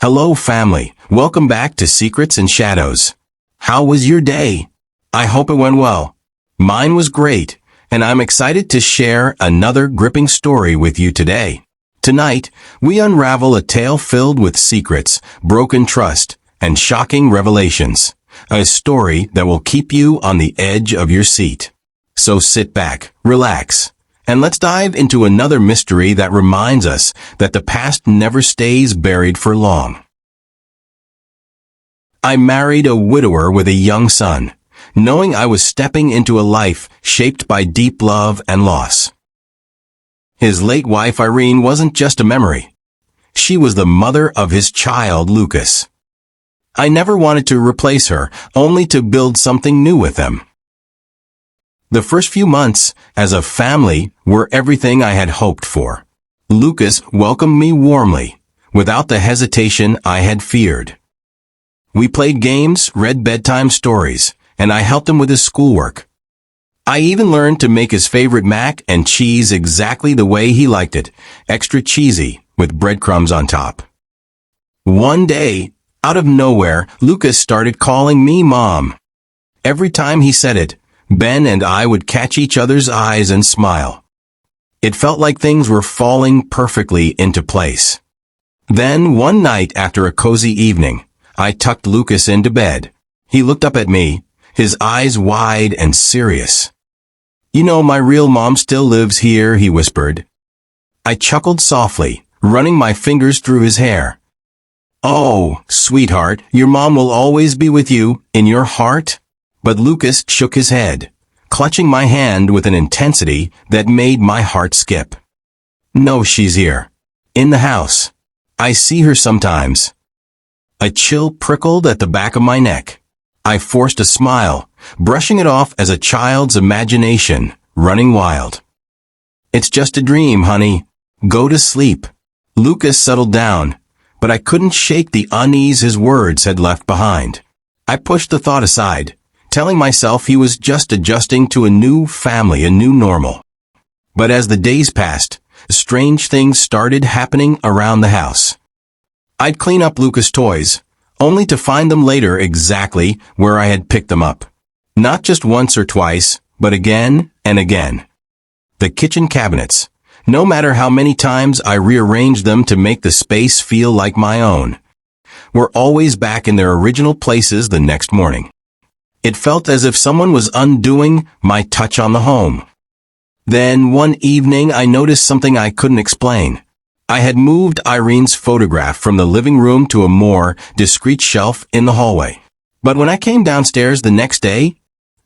Hello family, welcome back to Secrets and Shadows. How was your day? I hope it went well. Mine was great, and I'm excited to share another gripping story with you today. Tonight, we unravel a tale filled with secrets, broken trust, and shocking revelations. A story that will keep you on the edge of your seat. So sit back, relax, and let's dive into another mystery that reminds us that the past never stays buried for long. I married a widower with a young son, knowing I was stepping into a life shaped by deep love and loss. His late wife Irene wasn't just a memory. She was the mother of his child Lucas. I never wanted to replace her, only to build something new with them. The first few months, as a family, were everything I had hoped for. Lucas welcomed me warmly, without the hesitation I had feared. We played games, read bedtime stories, and I helped him with his schoolwork. I even learned to make his favorite mac and cheese exactly the way he liked it, extra cheesy, with breadcrumbs on top. One day, out of nowhere, Lucas started calling me Mom. Every time he said it, Ben and I would catch each other's eyes and smile. It felt like things were falling perfectly into place. Then, one night after a cozy evening, I tucked Lucas into bed. He looked up at me, his eyes wide and serious. "You know, my real mom still lives here," he whispered. I chuckled softly, running my fingers through his hair. "Oh, sweetheart, your mom will always be with you, in your heart?" But Lucas shook his head, clutching my hand with an intensity that made my heart skip. "No, she's here. In the house. I see her sometimes." A chill prickled at the back of my neck. I forced a smile, brushing it off as a child's imagination, running wild. "It's just a dream, honey. Go to sleep." Lucas settled down, but I couldn't shake the unease his words had left behind. I pushed the thought aside, telling myself he was just adjusting to a new family, a new normal. But as the days passed, strange things started happening around the house. I'd clean up Lucas' toys, only to find them later exactly where I had picked them up. Not just once or twice, but again and again. The kitchen cabinets, no matter how many times I rearranged them to make the space feel like my own, were always back in their original places the next morning. It felt as if someone was undoing my touch on the home. Then one evening I noticed something I couldn't explain. I had moved Irene's photograph from the living room to a more discreet shelf in the hallway. But when I came downstairs the next day,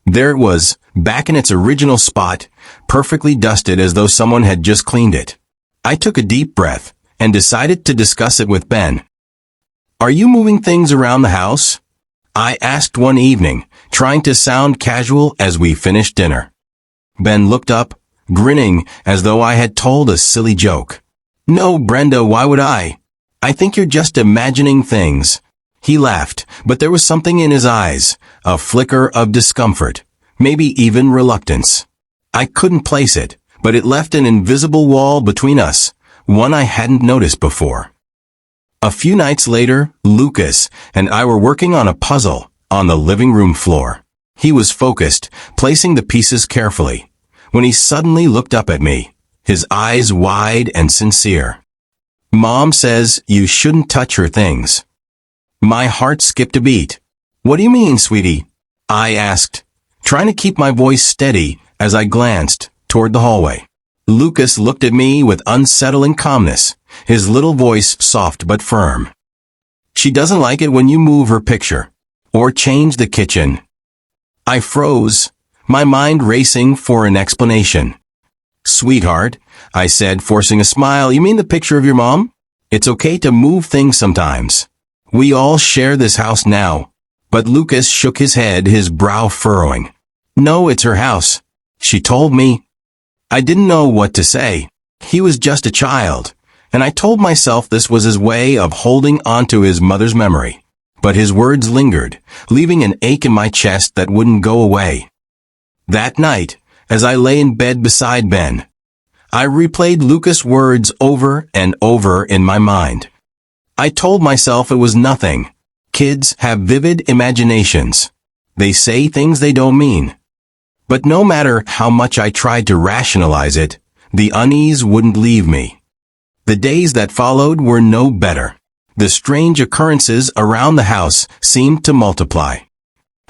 there it was, back in its original spot, perfectly dusted as though someone had just cleaned it. I took a deep breath and decided to discuss it with Ben. "Are you moving things around the house?" I asked one evening, trying to sound casual as we finished dinner. Ben looked up, grinning as though I had told a silly joke. "No, Brenda, why would I? I think you're just imagining things." He laughed, but there was something in his eyes, a flicker of discomfort, maybe even reluctance. I couldn't place it, but it left an invisible wall between us, one I hadn't noticed before. A few nights later, Lucas and I were working on a puzzle on the living room floor. He was focused, placing the pieces carefully, when he suddenly looked up at me, his eyes wide and sincere. "Mom says you shouldn't touch her things." My heart skipped a beat. "What do you mean, sweetie?" I asked, trying to keep my voice steady as I glanced toward the hallway. Lucas looked at me with unsettling calmness, his little voice soft but firm. "She doesn't like it when you move her picture, or change the kitchen." I froze, my mind racing for an explanation. "Sweetheart," I said, forcing a smile, "you mean the picture of your mom? It's okay to move things sometimes. We all share this house now." But Lucas shook his head, his brow furrowing. "No, it's her house," she told me. I didn't know what to say. He was just a child, and I told myself this was his way of holding onto his mother's memory. But his words lingered, leaving an ache in my chest that wouldn't go away. That night, as I lay in bed beside Ben, I replayed Lucas' words over and over in my mind. I told myself it was nothing. Kids have vivid imaginations. They say things they don't mean. But no matter how much I tried to rationalize it, the unease wouldn't leave me. The days that followed were no better. The strange occurrences around the house seemed to multiply.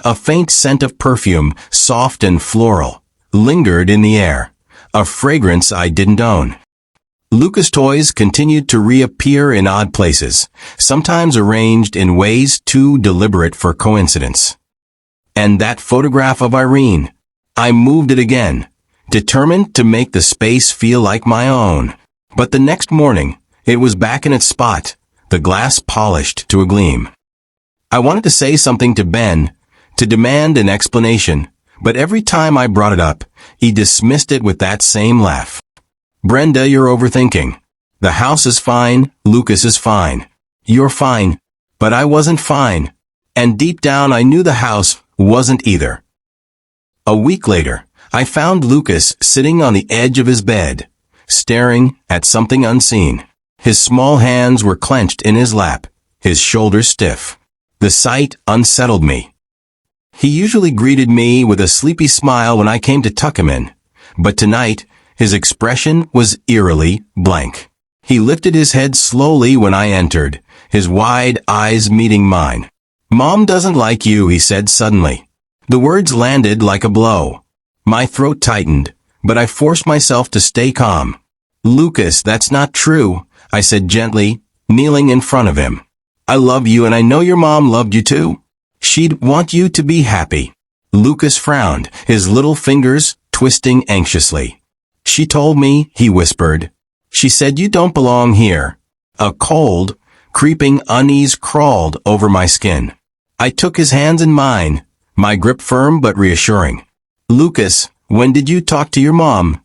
A faint scent of perfume, soft and floral, lingered in the air, a fragrance I didn't own. Lucas toys continued to reappear in odd places, sometimes arranged in ways too deliberate for coincidence. And that photograph of Irene, I moved it again, determined to make the space feel like my own. But the next morning, it was back in its spot, the glass polished to a gleam. I wanted to say something to Ben, to demand an explanation, but every time I brought it up, he dismissed it with that same laugh. Brenda, you're overthinking. The house is fine, Lucas is fine. You're fine. But I wasn't fine. And deep down I knew the house wasn't either. A week later, I found Lucas sitting on the edge of his bed, staring at something unseen. His small hands were clenched in his lap, his shoulders stiff. The sight unsettled me. He usually greeted me with a sleepy smile when I came to tuck him in, but tonight, his expression was eerily blank. He lifted his head slowly when I entered, his wide eyes meeting mine. Mom doesn't like you, he said suddenly. The words landed like a blow. My throat tightened, but I forced myself to stay calm. Lucas, that's not true, I said gently, kneeling in front of him. I love you and I know your mom loved you too. She'd want you to be happy. Lucas frowned, his little fingers twisting anxiously. She told me, he whispered. She said you don't belong here. A cold, creeping unease crawled over my skin. I took his hands in mine, my grip firm but reassuring. Lucas, when did you talk to your mom?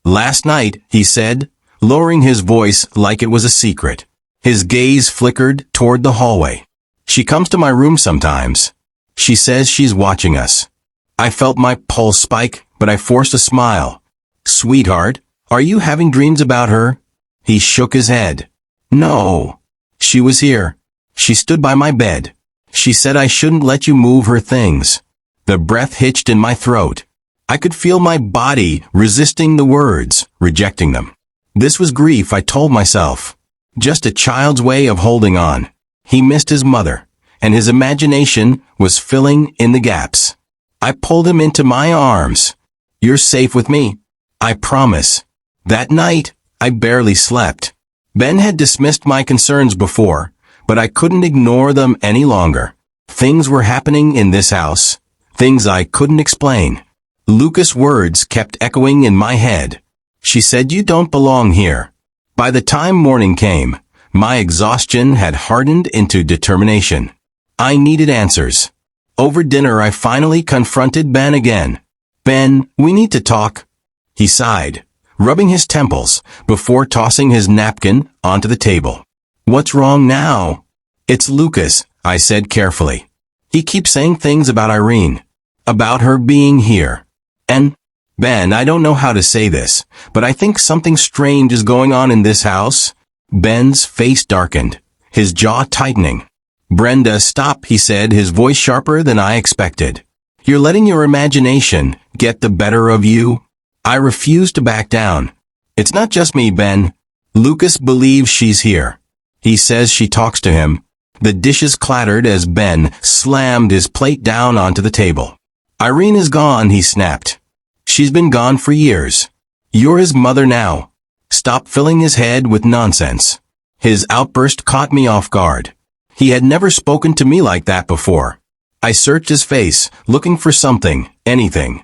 Last night, he said, lowering his voice like it was a secret. His gaze flickered toward the hallway. She comes to my room sometimes. She says she's watching us. I felt my pulse spike, but I forced a smile. Sweetheart, are you having dreams about her? He shook his head. No. She was here. She stood by my bed. She said I shouldn't let you move her things. The breath hitched in my throat. I could feel my body resisting the words, rejecting them. This was grief, I told myself. Just a child's way of holding on. He missed his mother, and his imagination was filling in the gaps. I pulled him into my arms. You're safe with me. I promise. That night, I barely slept. Ben had dismissed my concerns before, but I couldn't ignore them any longer. Things were happening in this house, things I couldn't explain. Lucas' words kept echoing in my head. She said you don't belong here. By the time morning came, my exhaustion had hardened into determination. I needed answers. Over dinner I finally confronted Ben again. Ben, we need to talk. He sighed, rubbing his temples before tossing his napkin onto the table. What's wrong now? It's Lucas, I said carefully. He keeps saying things about Irene, about her being here. And, Ben, I don't know how to say this, but I think something strange is going on in this house. Ben's face darkened, his jaw tightening. Brenda, stop, he said, his voice sharper than I expected. You're letting your imagination get the better of you? I refused to back down. It's not just me, Ben. Lucas believes she's here. He says she talks to him. The dishes clattered as Ben slammed his plate down onto the table. Irene is gone, he snapped. She's been gone for years. You're his mother now. Stop filling his head with nonsense. His outburst caught me off guard. He had never spoken to me like that before. I searched his face, looking for something, anything,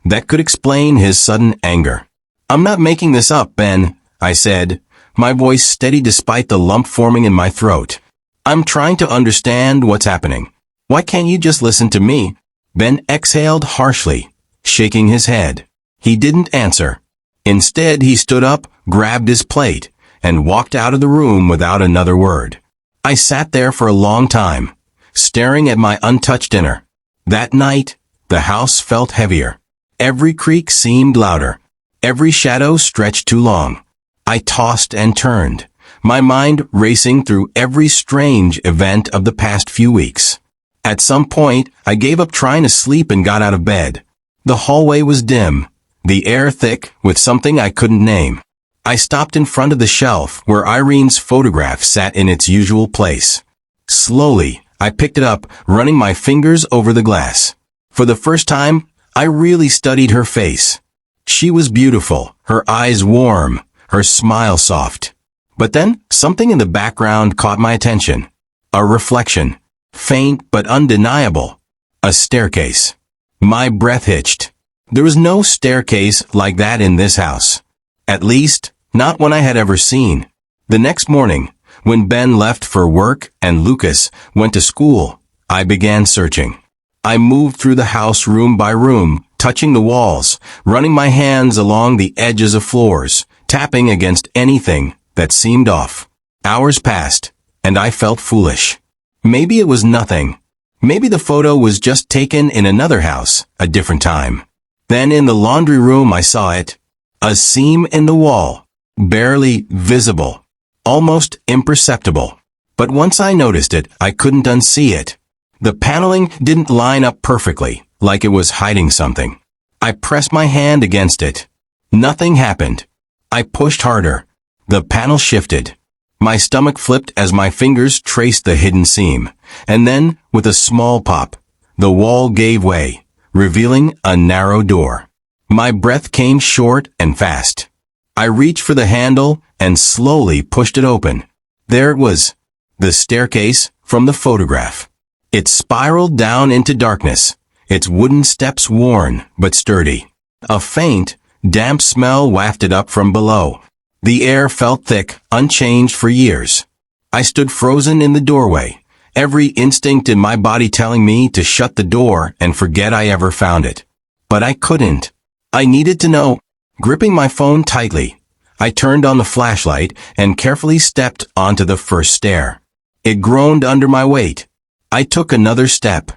that could explain his sudden anger. I'm not making this up, Ben, I said, my voice steady despite the lump forming in my throat. I'm trying to understand what's happening. Why can't you just listen to me? Ben exhaled harshly, shaking his head. He didn't answer. Instead, he stood up, grabbed his plate, and walked out of the room without another word. I sat there for a long time, staring at my untouched dinner. That night, the house felt heavier. Every creak seemed louder. Every shadow stretched too long. I tossed and turned, my mind racing through every strange event of the past few weeks. At some point, I gave up trying to sleep and got out of bed. The hallway was dim, the air thick with something I couldn't name. I stopped in front of the shelf where Irene's photograph sat in its usual place. Slowly, I picked it up, running my fingers over the glass. For the first time, I really studied her face. She was beautiful, her eyes warm, her smile soft. But then, something in the background caught my attention. A reflection. Faint but undeniable. A staircase. My breath hitched. There was no staircase like that in this house. At least, not one I had ever seen. The next morning, when Ben left for work and Lucas went to school, I began searching. I moved through the house room by room, touching the walls, running my hands along the edges of floors, tapping against anything that seemed off. Hours passed, and I felt foolish. Maybe it was nothing. Maybe the photo was just taken in another house, a different time. Then in the laundry room I saw it. A seam in the wall, barely visible, almost imperceptible. But once I noticed it, I couldn't unsee it. The paneling didn't line up perfectly, like it was hiding something. I pressed my hand against it. Nothing happened. I pushed harder. The panel shifted. My stomach flipped as my fingers traced the hidden seam. And then, with a small pop, the wall gave way, revealing a narrow door. My breath came short and fast. I reached for the handle and slowly pushed it open. There it was, the staircase from the photograph. It spiraled down into darkness, its wooden steps worn but sturdy. A faint, damp smell wafted up from below. The air felt thick, unchanged for years. I stood frozen in the doorway, every instinct in my body telling me to shut the door and forget I ever found it. But I couldn't. I needed to know. Gripping my phone tightly, I turned on the flashlight and carefully stepped onto the first stair. It groaned under my weight. I took another step.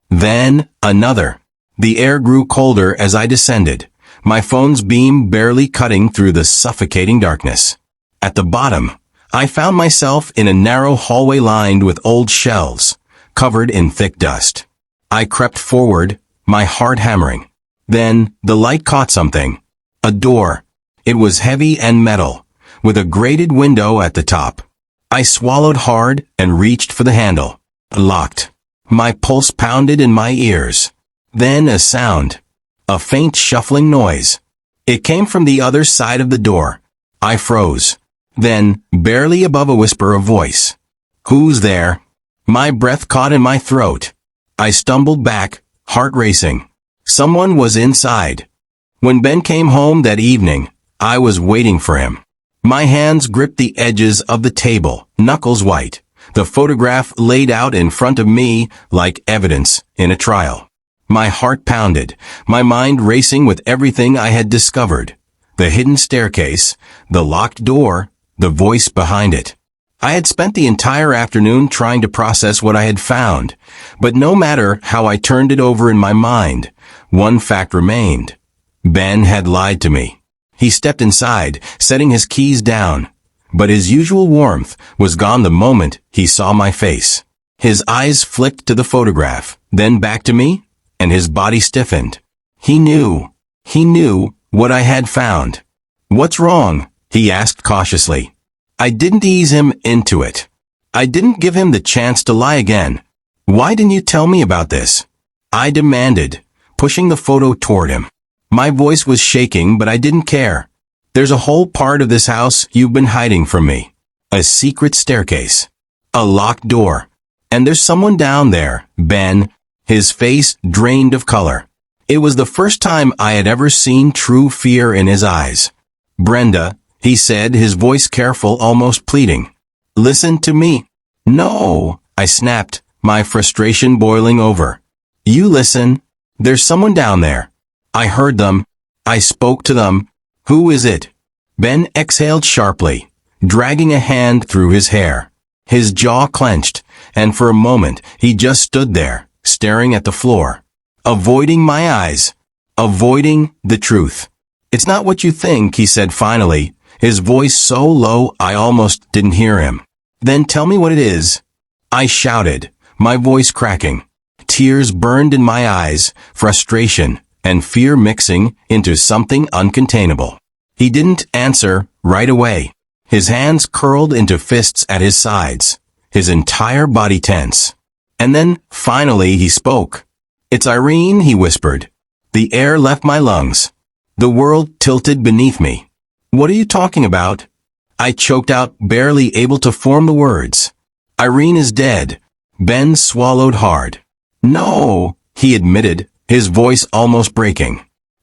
Then another. The air grew colder as I descended, my phone's beam barely cutting through the suffocating darkness. At the bottom, I found myself in a narrow hallway lined with old shelves, covered in thick dust. I crept forward, my heart hammering. Then, the light caught something. A door. It was heavy and metal, with a grated window at the top. I swallowed hard and reached for the handle. Locked. My pulse pounded in my ears. Then a sound. A faint shuffling noise. It came from the other side of the door. I froze. Then, barely above a whisper, a voice. "Who's there?" My breath caught in my throat. I stumbled back, heart racing. Someone was inside. When Ben came home that evening, I was waiting for him. My hands gripped the edges of the table, knuckles white, the photograph laid out in front of me like evidence in a trial. My heart pounded, my mind racing with everything I had discovered. The hidden staircase, the locked door, the voice behind it. I had spent the entire afternoon trying to process what I had found, but no matter how I turned it over in my mind, one fact remained. Ben had lied to me. He stepped inside, setting his keys down, but his usual warmth was gone the moment he saw my face. His eyes flicked to the photograph, then back to me, and his body stiffened. He knew what I had found. "What's wrong?" he asked cautiously. I didn't ease him into it. I didn't give him the chance to lie again. "Why didn't you tell me about this?" I demanded, pushing the photo toward him. My voice was shaking, but I didn't care. "There's a whole part of this house you've been hiding from me. A secret staircase. A locked door. And there's someone down there, Ben." His face drained of color. It was the first time I had ever seen true fear in his eyes. "Brenda," he said, his voice careful, almost pleading. "Listen to me." "No," I snapped, my frustration boiling over. "You listen. There's someone down there. I heard them. I spoke to them." "Who is it?" Ben exhaled sharply, dragging a hand through his hair. His jaw clenched, and for a moment he just stood there, staring at the floor, avoiding my eyes, avoiding the truth. "It's not what you think," he said finally, his voice so low I almost didn't hear him. "Then tell me what it is," I shouted, my voice cracking. Tears burned in my eyes, frustration and fear mixing into something uncontainable. He didn't answer right away. His hands curled into fists at his sides, his entire body tense. And then, finally, he spoke. "It's Irene," he whispered. The air left my lungs. The world tilted beneath me. "What are you talking about?" I choked out, barely able to form the words. "Irene is dead." Ben swallowed hard. "No," he admitted, his voice almost breaking.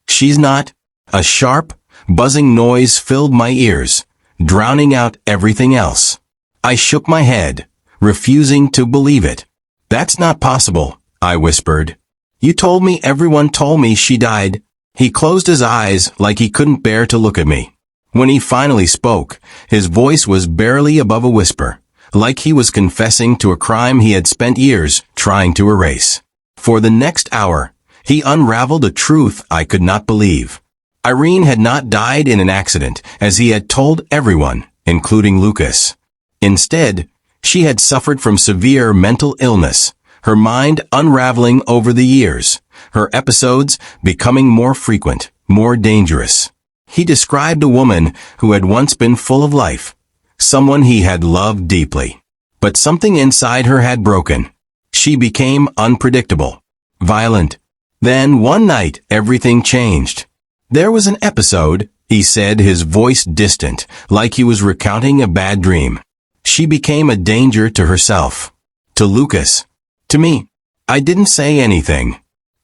"She's not." A sharp, buzzing noise filled my ears, drowning out everything else. I shook my head, refusing to believe it. "That's not possible," I whispered. "You told me everyone told me she died." He closed his eyes like he couldn't bear to look at me. When he finally spoke, his voice was barely above a whisper, like he was confessing to a crime he had spent years trying to erase. For the next hour, he unraveled a truth I could not believe. Irene had not died in an accident, as he had told everyone, including Lucas. Instead, she had suffered from severe mental illness, her mind unraveling over the years, her episodes becoming more frequent, more dangerous. He described a woman who had once been full of life, someone he had loved deeply. But something inside her had broken. She became unpredictable, violent. Then one night, everything changed. "There was an episode," he said, his voice distant, like he was recounting a bad dream. "She became a danger to herself, to Lucas, to me." I didn't say anything.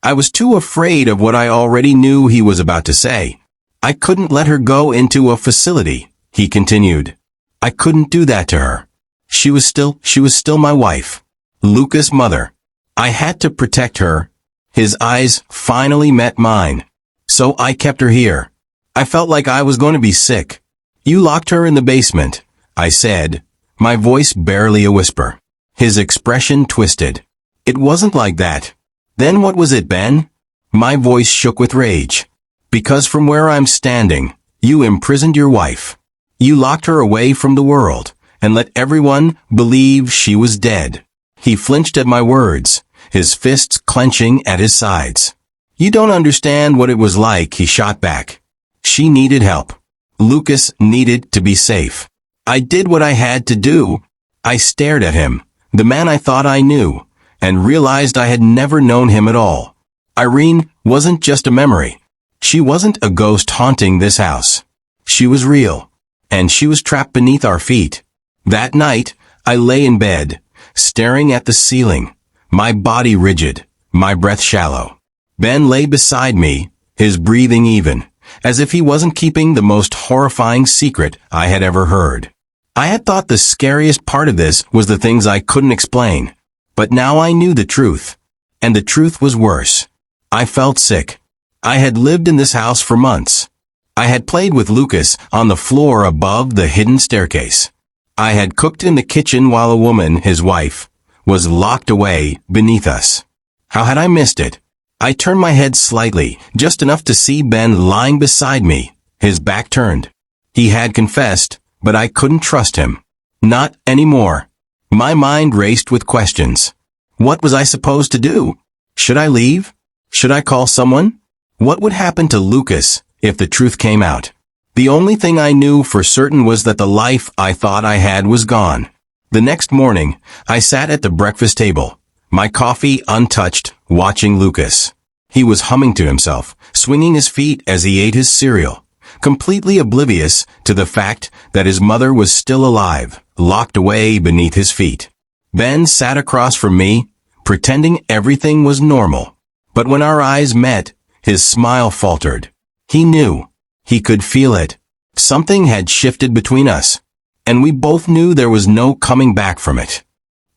I was too afraid of what I already knew he was about to say. "I couldn't let her go into a facility," he continued. "I couldn't do that to her. She was still my wife. Lucas' mother. I had to protect her." His eyes finally met mine. "So I kept her here. I felt like I was going to be sick." "You locked her in the basement," I said, my voice barely a whisper. His expression twisted. "It wasn't like that." "Then what was it, Ben?" My voice shook with rage. "Because from where I'm standing, you imprisoned your wife. You locked her away from the world, and let everyone believe she was dead." He flinched at my words, his fists clenching at his sides. "You don't understand what it was like," he shot back. "She needed help. Lucas needed to be safe. I did what I had to do." I stared at him, the man I thought I knew, and realized I had never known him at all. Irene wasn't just a memory. She wasn't a ghost haunting this house. She was real, and she was trapped beneath our feet. That night, I lay in bed, staring at the ceiling, my body rigid, my breath shallow. Ben lay beside me, his breathing even, as if he wasn't keeping the most horrifying secret I had ever heard. I had thought the scariest part of this was the things I couldn't explain, but now I knew the truth, and the truth was worse. I felt sick. I had lived in this house for months. I had played with Lucas on the floor above the hidden staircase. I had cooked in the kitchen while a woman, his wife, was locked away beneath us. How had I missed it? I turned my head slightly, just enough to see Ben lying beside me, his back turned. He had confessed, but I couldn't trust him. Not anymore. My mind raced with questions. What was I supposed to do? Should I leave? Should I call someone? What would happen to Lucas if the truth came out? The only thing I knew for certain was that the life I thought I had was gone. The next morning, I sat at the breakfast table, my coffee untouched, watching Lucas. He was humming to himself, swinging his feet as he ate his cereal, completely oblivious to the fact that his mother was still alive, locked away beneath his feet. Ben sat across from me, pretending everything was normal. But when our eyes met, his smile faltered. He knew. He could feel it. Something had shifted between us, and we both knew there was no coming back from it.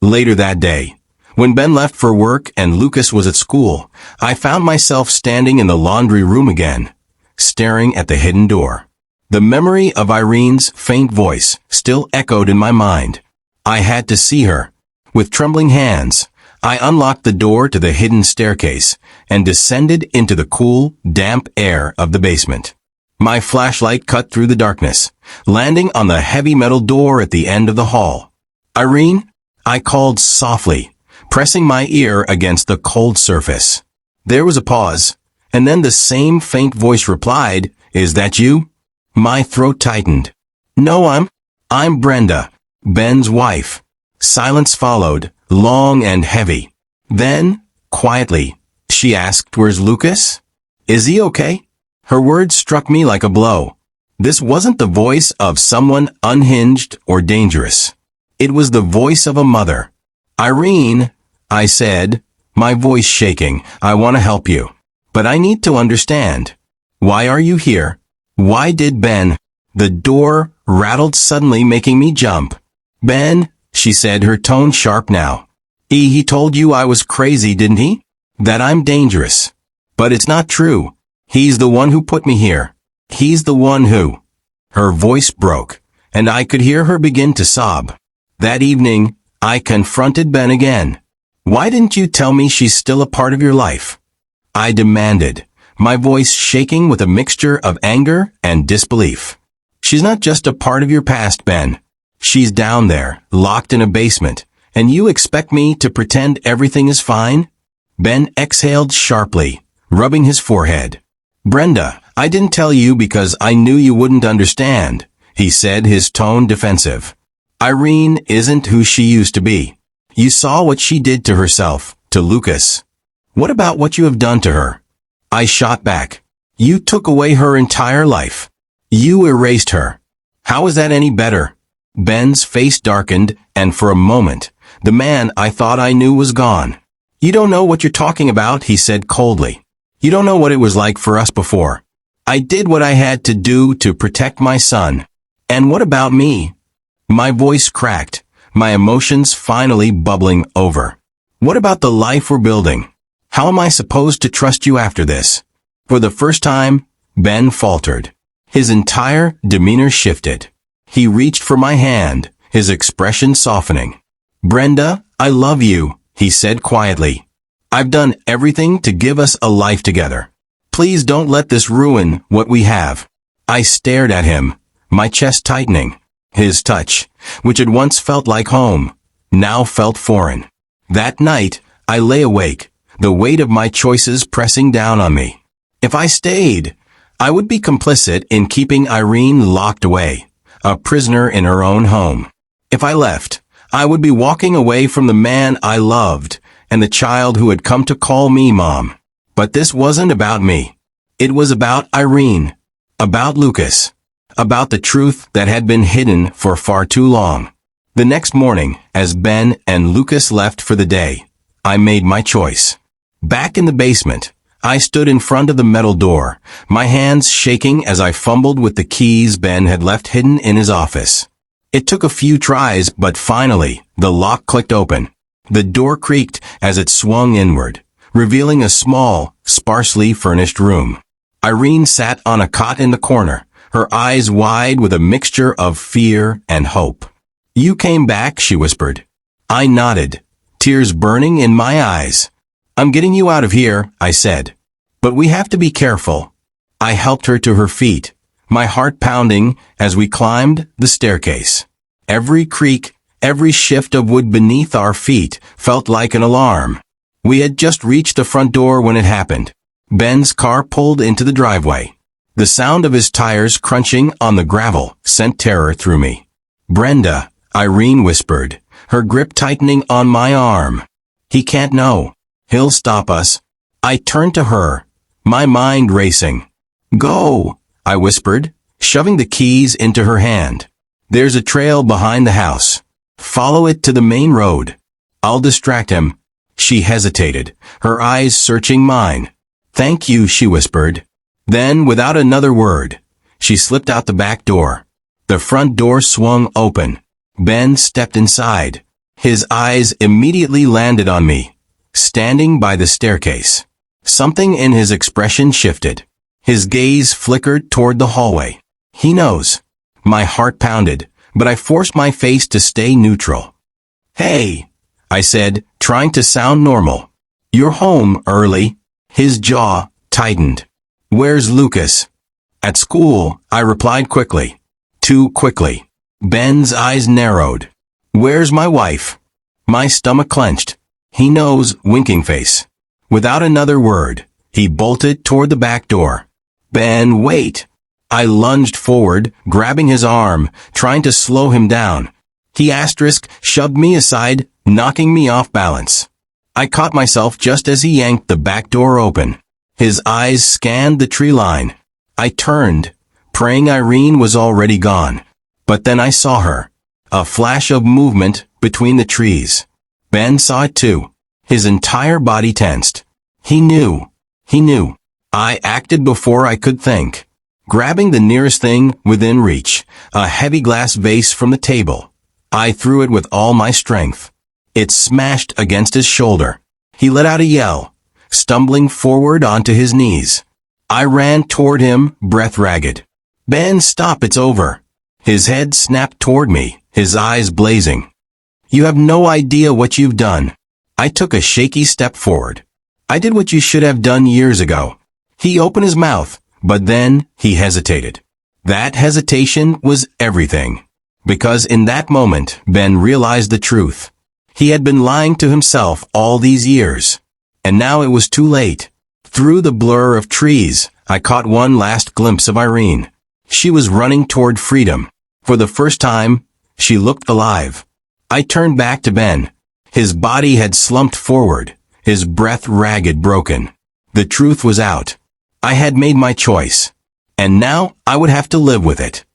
Later that day, when Ben left for work and Lucas was at school, I found myself standing in the laundry room again, staring at the hidden door. The memory of Irene's faint voice still echoed in my mind. I had to see her. With trembling hands, I unlocked the door to the hidden staircase and descended into the cool, damp air of the basement. My flashlight cut through the darkness, landing on the heavy metal door at the end of the hall. "Irene?" I called softly, pressing my ear against the cold surface. There was a pause, and then the same faint voice replied, "Is that you?" My throat tightened. "No, I'm Brenda, Ben's wife." Silence followed, long and heavy. Then, quietly, she asked, "Where's Lucas? Is he okay?" Her words struck me like a blow. This wasn't the voice of someone unhinged or dangerous. It was the voice of a mother. "Irene," I said, my voice shaking, "I want to help you. But I need to understand. Why are you here? Why did Ben—" The door rattled suddenly, making me jump. "Ben," she said, her tone sharp now. He told you I was crazy, didn't he? That I'm dangerous. But it's not true. He's the one who put me here. He's the one who—" Her voice broke, and I could hear her begin to sob. That evening, I confronted Ben again. "Why didn't you tell me she's still a part of your life?" I demanded, my voice shaking with a mixture of anger and disbelief. "She's not just a part of your past, Ben. She's down there, locked in a basement, and you expect me to pretend everything is fine?" Ben exhaled sharply, rubbing his forehead. "Brenda, I didn't tell you because I knew you wouldn't understand," he said, his tone defensive. "Irene isn't who she used to be. You saw what she did to herself, to Lucas. What about what you have done to her?" I shot back. "You took away her entire life. You erased her. How is that any better?" Ben's face darkened, and for a moment, the man I thought I knew was gone. "You don't know what you're talking about," he said coldly. "You don't know what it was like for us before. I did what I had to do to protect my son. And what about me?" My voice cracked, my emotions finally bubbling over. "What about the life we're building? How am I supposed to trust you after this?" For the first time, Ben faltered. His entire demeanor shifted. He reached for my hand, his expression softening. "Brenda, I love you," he said quietly. "I've done everything to give us a life together. Please don't let this ruin what we have." I stared at him, my chest tightening. His touch, which had once felt like home, now felt foreign. That night, I lay awake, the weight of my choices pressing down on me. If I stayed, I would be complicit in keeping Irene locked away, a prisoner in her own home. If I left, I would be walking away from the man I loved and the child who had come to call me mom. But this wasn't about me. It was about Irene, about Lucas, about the truth that had been hidden for far too long. The next morning, as Ben and Lucas left for the day, I made my choice. Back in the basement, I stood in front of the metal door, my hands shaking as I fumbled with the keys Ben had left hidden in his office. It took a few tries, but finally, the lock clicked open. The door creaked as it swung inward, revealing a small, sparsely furnished room. Irene sat on a cot in the corner, her eyes wide with a mixture of fear and hope. "You came back," she whispered. I nodded, tears burning in my eyes. "I'm getting you out of here," I said. "But we have to be careful." I helped her to her feet, my heart pounding as we climbed the staircase. Every creak, every shift of wood beneath our feet felt like an alarm. We had just reached the front door when it happened. Ben's car pulled into the driveway. The sound of his tires crunching on the gravel sent terror through me. "Brenda," Irene whispered, her grip tightening on my arm. "He can't know. He'll stop us." I turned to her, my mind racing. "Go," I whispered, shoving the keys into her hand. "There's a trail behind the house. Follow it to the main road. I'll distract him." She hesitated, her eyes searching mine. "Thank you," she whispered. Then, without another word, she slipped out the back door. The front door swung open. Ben stepped inside. His eyes immediately landed on me, standing by the staircase. Something in his expression shifted. His gaze flickered toward the hallway. "He knows." My heart pounded, but I forced my face to stay neutral. "Hey," I said, trying to sound normal. "You're home early." His jaw tightened. "Where's Lucas?" At school, I replied quickly. Too quickly. Ben's eyes narrowed. Where's my wife? My stomach clenched. He knows, winking face. Without another word, he bolted toward the back door. Ben, wait. I lunged forward, grabbing his arm, trying to slow him down. He shoved me aside, knocking me off balance. I caught myself just as he yanked the back door open. His eyes scanned the tree line. I turned, praying Irene was already gone. But then I saw her. A flash of movement between the trees. Ben saw it too. His entire body tensed. He knew. I acted before I could think. Grabbing the nearest thing within reach, a heavy glass vase from the table, I threw it with all my strength. It smashed against his shoulder. He let out a yell, stumbling forward onto his knees. I ran toward him, breath ragged. Ben, stop, it's over. His head snapped toward me, his eyes blazing. You have no idea what you've done. I took a shaky step forward. I did what you should have done years ago. He opened his mouth, but then he hesitated. That hesitation was everything. Because in that moment, Ben realized the truth. He had been lying to himself all these years. And now it was too late. Through the blur of trees, I caught one last glimpse of Irene. She was running toward freedom. For the first time, she looked alive. I turned back to Ben. His body had slumped forward, his breath ragged, broken. The truth was out. I had made my choice. And now I would have to live with it.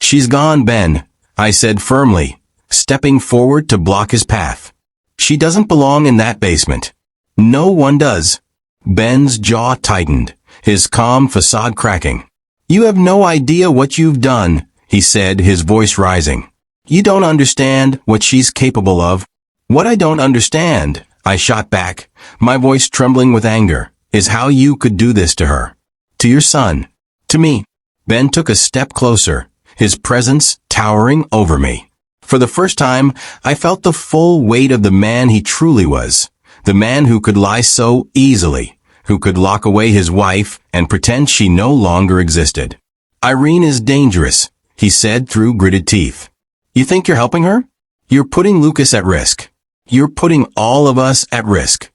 She's gone, Ben, I said firmly, stepping forward to block his path. She doesn't belong in that basement. No one does. Ben's jaw tightened, his calm facade cracking. You have no idea what you've done, he said, his voice rising. You don't understand what she's capable of. What I don't understand, I shot back, my voice trembling with anger, is how you could do this to her. To your son. To me. Ben took a step closer, his presence towering over me. For the first time, I felt the full weight of the man he truly was. The man who could lie so easily, who could lock away his wife and pretend she no longer existed. Irene is dangerous, he said through gritted teeth. You think you're helping her? You're putting Lucas at risk. You're putting all of us at risk.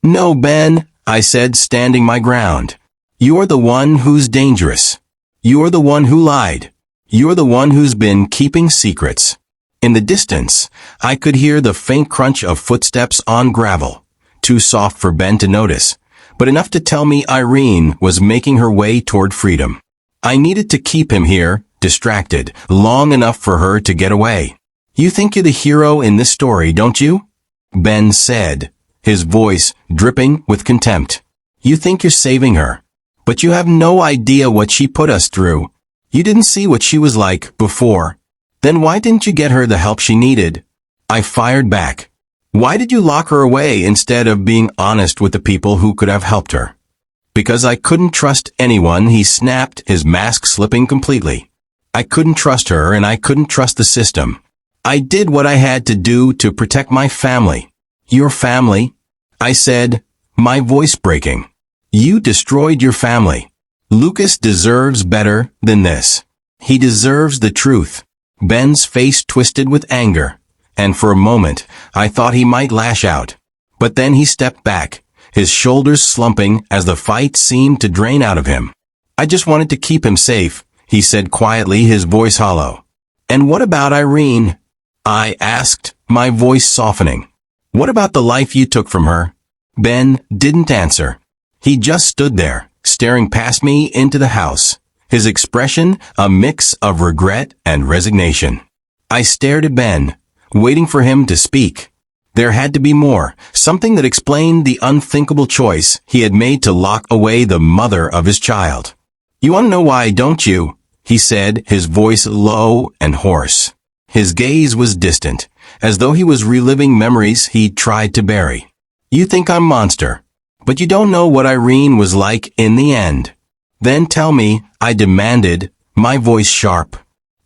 No, Ben, I said, standing my ground. You're the one who's dangerous. You're the one who lied. You're the one who's been keeping secrets. In the distance, I could hear the faint crunch of footsteps on gravel, too soft for Ben to notice, but enough to tell me Irene was making her way toward freedom. I needed to keep him here, distracted, long enough for her to get away. You think you're the hero in this story, don't you? Ben said, his voice dripping with contempt. You think you're saving her, but you have no idea what she put us through. You didn't see what she was like before. Then why didn't you get her the help she needed? I fired back. Why did you lock her away instead of being honest with the people who could have helped her? Because I couldn't trust anyone, he snapped, his mask slipping completely. I couldn't trust her and I couldn't trust the system. I did what I had to do to protect my family. Your family? I said, my voice breaking. You destroyed your family. Lucas deserves better than this. He deserves the truth. Ben's face twisted with anger, and for a moment, I thought he might lash out. But then he stepped back, his shoulders slumping as the fight seemed to drain out of him. I just wanted to keep him safe, he said quietly, his voice hollow. And what about Irene? I asked, my voice softening. What about the life you took from her? Ben didn't answer. He just stood there, staring past me into the house, his expression a mix of regret and resignation. I stared at Ben, waiting for him to speak. There had to be more, something that explained the unthinkable choice he had made to lock away the mother of his child. You want to know why, don't you? He said, his voice low and hoarse. His gaze was distant, as though he was reliving memories he'd tried to bury. You think I'm a monster, but you don't know what Irene was like in the end. Then tell me, I demanded, my voice sharp.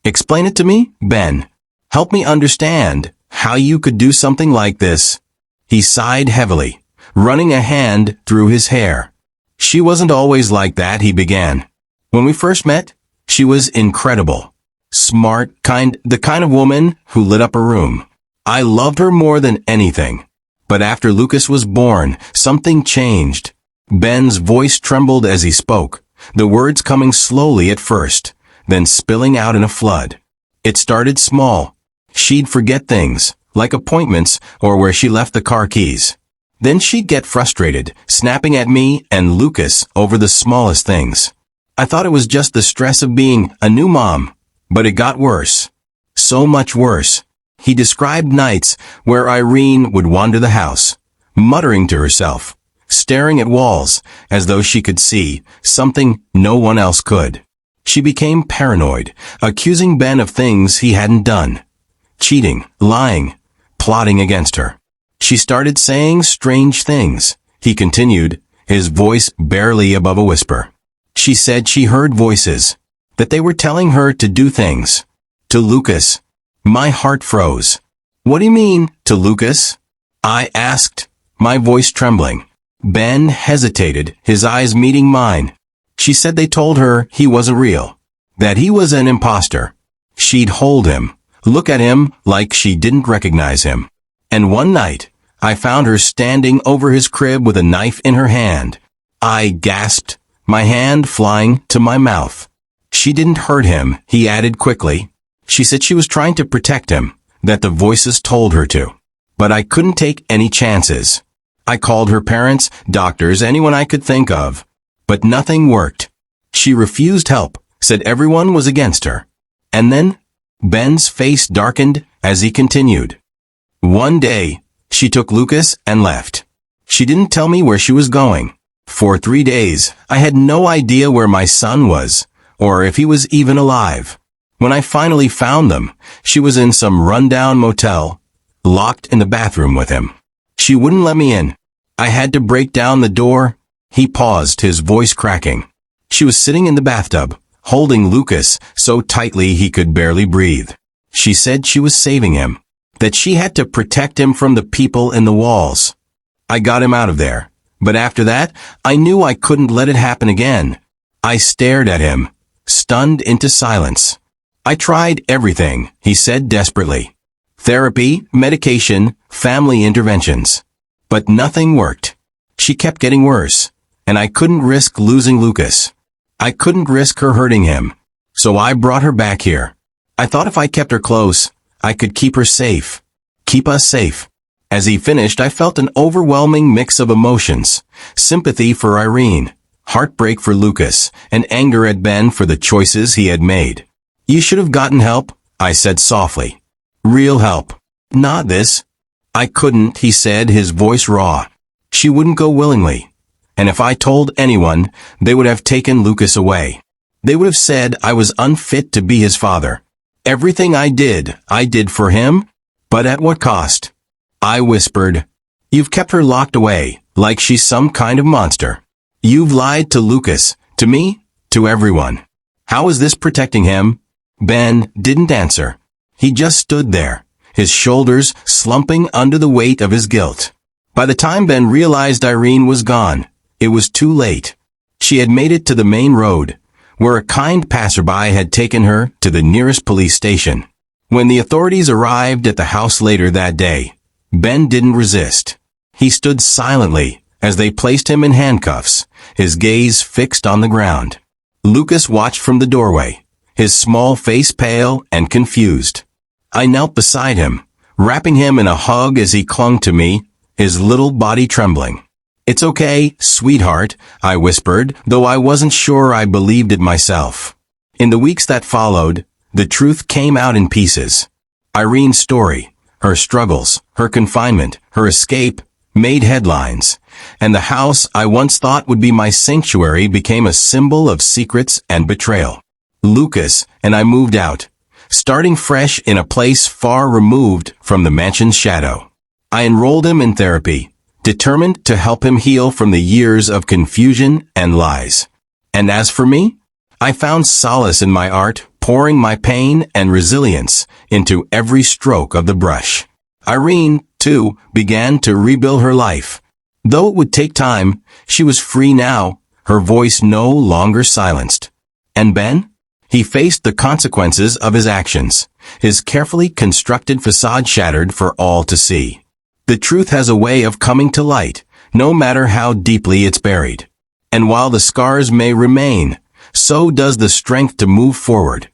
Explain it to me, Ben. Help me understand how you could do something like this. He sighed heavily, running a hand through his hair. She wasn't always like that, he began. When we first met, she was incredible. Smart, the kind of woman who lit up a room. I loved her more than anything. But after Lucas was born, something changed. Ben's voice trembled as he spoke, the words coming slowly at first, then spilling out in a flood. It started small. She'd forget things, like appointments or where she left the car keys. Then she'd get frustrated, snapping at me and Lucas over the smallest things. I thought it was just the stress of being a new mom, but it got worse. So much worse. He described nights where Irene would wander the house, muttering to herself, staring at walls as though she could see something no one else could. She became paranoid, accusing Ben of things he hadn't done. Cheating, lying, plotting against her. She started saying strange things. He continued, his voice barely above a whisper. She said she heard voices, that they were telling her to do things. To Lucas. My heart froze. What do you mean, to Lucas? I asked, my voice trembling. Ben hesitated, his eyes meeting mine. She said they told her he wasn't real, that he was an imposter. She'd hold him, look at him like she didn't recognize him. And one night, I found her standing over his crib with a knife in her hand. I gasped, my hand flying to my mouth. She didn't hurt him, he added quickly. She said she was trying to protect him, that the voices told her to. But I couldn't take any chances. I called her parents, doctors, anyone I could think of. But nothing worked. She refused help, said everyone was against her. And then, Ben's face darkened as he continued. One day, she took Lucas and left. She didn't tell me where she was going. For 3 days, I had no idea where my son was, or if he was even alive. When I finally found them, she was in some rundown motel, locked in the bathroom with him. She wouldn't let me in. I had to break down the door. He paused, his voice cracking. She was sitting in the bathtub, holding Lucas so tightly he could barely breathe. She said she was saving him, that she had to protect him from the people in the walls. I got him out of there, but after that, I knew I couldn't let it happen again. I stared at him, stunned into silence. I tried everything, he said desperately. Therapy, medication, family interventions. But nothing worked. She kept getting worse, and I couldn't risk losing Lucas. I couldn't risk her hurting him. So I brought her back here. I thought if I kept her close, I could keep her safe. Keep us safe. As he finished, I felt an overwhelming mix of emotions. Sympathy for Irene, heartbreak for Lucas, and anger at Ben for the choices he had made. You should have gotten help, I said softly. Real help. Not this. I couldn't, he said, his voice raw. She wouldn't go willingly. And if I told anyone, they would have taken Lucas away. They would have said I was unfit to be his father. Everything I did for him, but at what cost? I whispered, You've kept her locked away, like she's some kind of monster. You've lied to Lucas, to me, to everyone. How is this protecting him? Ben didn't answer. He just stood there, his shoulders slumping under the weight of his guilt. By the time Ben realized Irene was gone, it was too late. She had made it to the main road, where a kind passerby had taken her to the nearest police station. When the authorities arrived at the house later that day, Ben didn't resist. He stood silently as they placed him in handcuffs, his gaze fixed on the ground. Lucas watched from the doorway, his small face pale and confused. I knelt beside him, wrapping him in a hug as he clung to me, his little body trembling. It's okay, sweetheart, I whispered, though I wasn't sure I believed it myself. In the weeks that followed, the truth came out in pieces. Irene's story, her struggles, her confinement, her escape, made headlines, and the house I once thought would be my sanctuary became a symbol of secrets and betrayal. Lucas and I moved out, starting fresh in a place far removed from the mansion's shadow. I enrolled him in therapy, determined to help him heal from the years of confusion and lies. And as for me, I found solace in my art, pouring my pain and resilience into every stroke of the brush. Irene, too, began to rebuild her life. Though it would take time, she was free now, her voice no longer silenced. And Ben? He faced the consequences of his actions, his carefully constructed facade shattered for all to see. The truth has a way of coming to light, no matter how deeply it's buried. And while the scars may remain, so does the strength to move forward.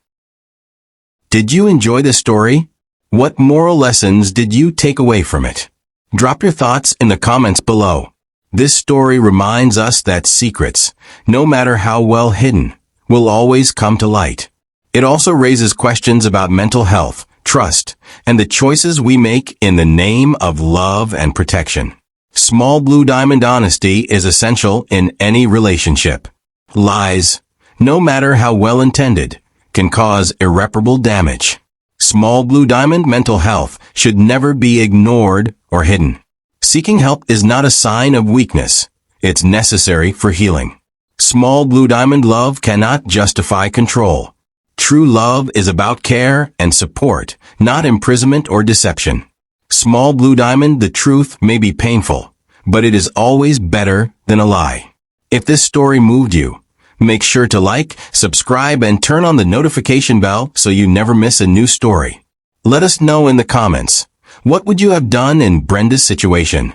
Did you enjoy this story? What moral lessons did you take away from it? Drop your thoughts in the comments below. This story reminds us that secrets, no matter how well hidden, will always come to light. It also raises questions about mental health, trust, and the choices we make in the name of love and protection. Small blue diamond honesty is essential in any relationship. Lies, no matter how well intended, can cause irreparable damage. Small blue diamond mental health should never be ignored or hidden. Seeking help is not a sign of weakness. It's necessary for healing. Small blue diamond love cannot justify control. True love is about care and support, not imprisonment or deception. Small blue diamond, the truth may be painful, but it is always better than a lie. If this story moved you, make sure to like, subscribe, and turn on the notification bell so you never miss a new story. Let us know in the comments, what would you have done in Brenda's situation?